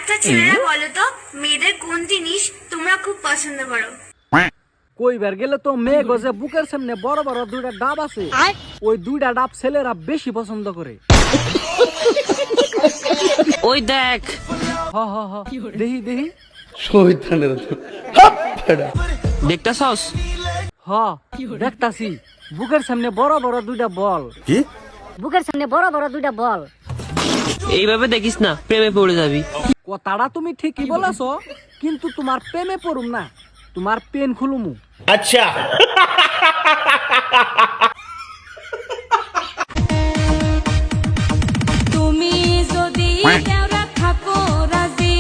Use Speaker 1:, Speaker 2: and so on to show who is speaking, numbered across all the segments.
Speaker 1: আচ্ছা ছেলেরা বলো তো মেয়েদের কোন জিনিস তোমরা খুব পছন্দ করো?
Speaker 2: কইবার গেলে তো মেয়ে গজে বুকের সামনে বড় বড় দুইটা ডাব আছে, ওই দুইটা ডাব ছেলেরা বেশি পছন্দ করে।
Speaker 3: ওই দেখ,
Speaker 2: হ হ হ, দেহি দেহি।
Speaker 3: দেখতাছস?
Speaker 2: হ দেখতাছি, বুকের সামনে বড় বড় দুইটা বল।
Speaker 4: কি?
Speaker 5: বুকের সামনে বড় বড় দুইটা বল।
Speaker 3: এইভাবে দেখিস না, প্রেমে পড়ে যাবি।
Speaker 2: কথাটা তুমি ঠিকই বলেছো, কিন্তু তোমার প্রেমে পড়ুম না, তোমার পেন খুলুমু।
Speaker 4: আচ্ছা।
Speaker 6: তুমি যদি দেওরা থাকো রাজি,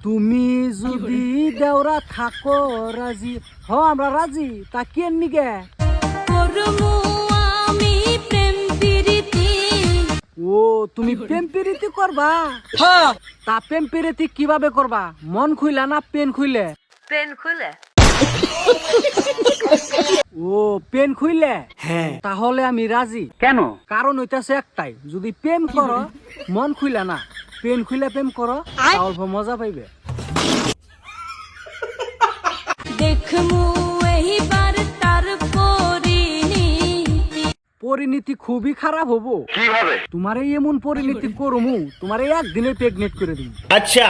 Speaker 2: তুমি যদি দেওরা থাকো রাজি। হ আমরা রাজি, তা কেন নিগে?
Speaker 6: করমু আমি প্রেম প্রীতি।
Speaker 2: ও তুমি প্রেম প্রীতি করবা? তা প্রেম প্রীতি কিভাবে করবা? মন খুইলা না পেন খুইলে?
Speaker 5: পেন খুলে।
Speaker 2: ও পেন খুইলে? হ্যাঁ। তাহলে আমি রাজি। কেন? কারণ হইতাছে একটাই, যদি প্রেম করো মন খুইলা না পেন খুইলে প্রেম করো, অল্প মজা পাইবে।
Speaker 6: দেখমু এইবার তার পরিণীতি।
Speaker 2: পরিণীতি খুবই খারাপ হবো। কিভাবে? তোমার এই এমন পরিণীতি করমু, তোমার এই একদিনে প্রেগনেন্ট করে দিব।
Speaker 4: আচ্ছা।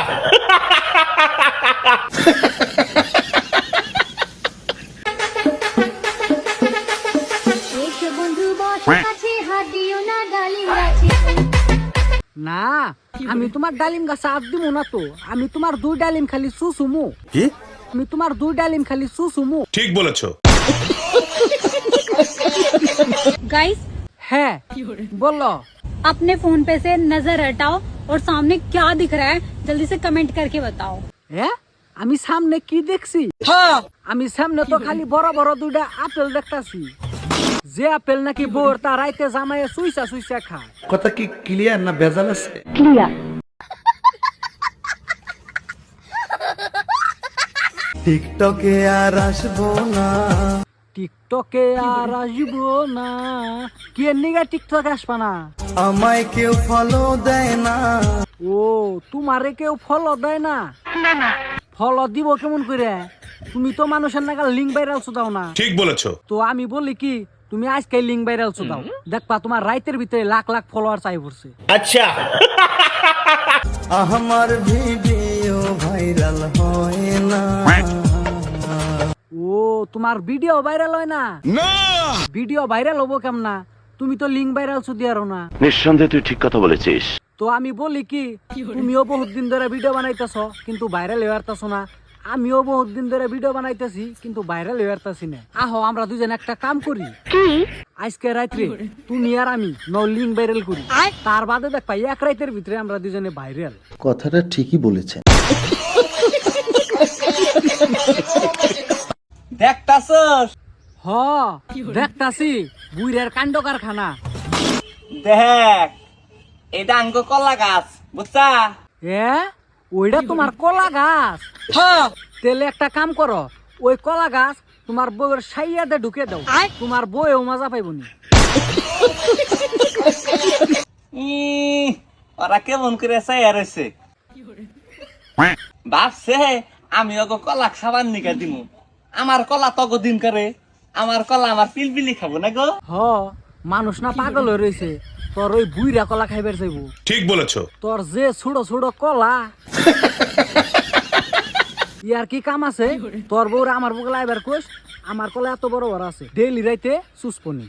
Speaker 6: এসো বন্ধু বসো কাছে, হাত দিও না ডালিম গাছে।
Speaker 2: না, আমি তোমার ডালিম গাছে হাত দিব না তো, আমি তোমার দুই ডালিম খালি চুচুমু।
Speaker 4: কি?
Speaker 2: আমি তোমার দুই ডালিম খালি চুচুমু।
Speaker 4: ঠিক বলেছো।
Speaker 6: गाइस,
Speaker 2: হ্যাঁ বলো।
Speaker 6: अपने फोन पे से नजर हटाओ और सामने क्या दिख रहा है जल्दी से कमेंट करके बताओ।
Speaker 2: হ্যাঁ আমি সামনে কি দেখছি? আমি সামনে তো খালি বড় বড় দুইটা আপেল দেখতাছি, যে আপেল নাকি বোর তার রাইতে জামাইয়ে সুইসা সুইসা খায়।
Speaker 4: কথা কি ক্লিয়ার না ভেজাল আছে? টিকটকে আর আসবো না।
Speaker 2: টিকটকে আর আসবো না। কি এর নিগা টিকটকে আসবা না?
Speaker 4: আমায় কেউ ফলো দেয় না।
Speaker 2: ও তোমারে কেউ ফলো দেয় না? ফলো দিব কেমন করে? তুমি তো মানুষের নাগা লিঙ্ক ভাইরাল দাও না।
Speaker 4: ঠিক বলেছো।
Speaker 2: তো আমি বলি কি, তুমি আজকে লিঙ্ক ভাইরাল দাও, দেখবা তোমার রাইতের ভিতরে লাখ লাখ ফলোয়ার চাই পড়ছে।
Speaker 4: আচ্ছা। আমার ভিডিও ভাইরাল হয় না।
Speaker 2: ও তোমার ভিডিও ভাইরাল হয় না?
Speaker 4: না।
Speaker 2: ভিডিও ভাইরাল হবো কেমনা? তুমি তো লিঙ্ক ভাইরাল দিয়ারো না।
Speaker 7: নিঃসন্দেহে তুই ঠিক কথা বলেছিস।
Speaker 2: তো আমি বলি কি, তুমিও বহুত দিন ধরে ভিডিও বানাইতেছো কিন্তু ভাইরাল হয়ে পারতাছো না, আমিও বহুত দিন ধরে ভিডিও বানাইতেছি কিন্তু ভাইরাল হয়ে পারতাছি না। আহো আমরা দুজন একটা কাম করি, আজকে রাত্রে তুমি আর আমি লিঙ্ক ভাইরাল করি, তার বাদে দেখবা এক রাতের ভিতরে আমরা দুজনে ভাইরাল।
Speaker 4: কথাটা ঠিকই বলেছেন।
Speaker 8: দেখতাছস?
Speaker 2: হ দেখতাছি, বুইরার কাণ্ড কারখানা।
Speaker 8: দেখ, এটা আঙ্গ কলা গাছ, বুঝছা?
Speaker 2: এ ওইটা তোমার কলা গাছ? তেলে একটা কাম করো, ওই কলা গাছ তোমার বউয়ের সাইয়াতে ঢুকে দাও, তোমার বউও মজা পাইবনি।
Speaker 8: ওরা কেমন করে চাইয়া রয়েছে, ভাবছে আমি ওকে কলা খাবার নিকা দিমু। আমার কলা তগো দিন করে, আমার কলা আমার পিলপিলি খাবো না গো।
Speaker 2: হ মানুষ না পাগল হয়ে রয়েছে, তোর ওই বুইরা কলা খাইবার যাইব।
Speaker 4: ঠিক বলেছো।
Speaker 2: তোর যে ছোট ছোট কলা, ইয়ার কি কাম আছে? তোর বউরা আমার বুকে লাইবার কোষ, আমার কলা এত বড় বড় আছে, ডেইলি রাইতে চুসপনি।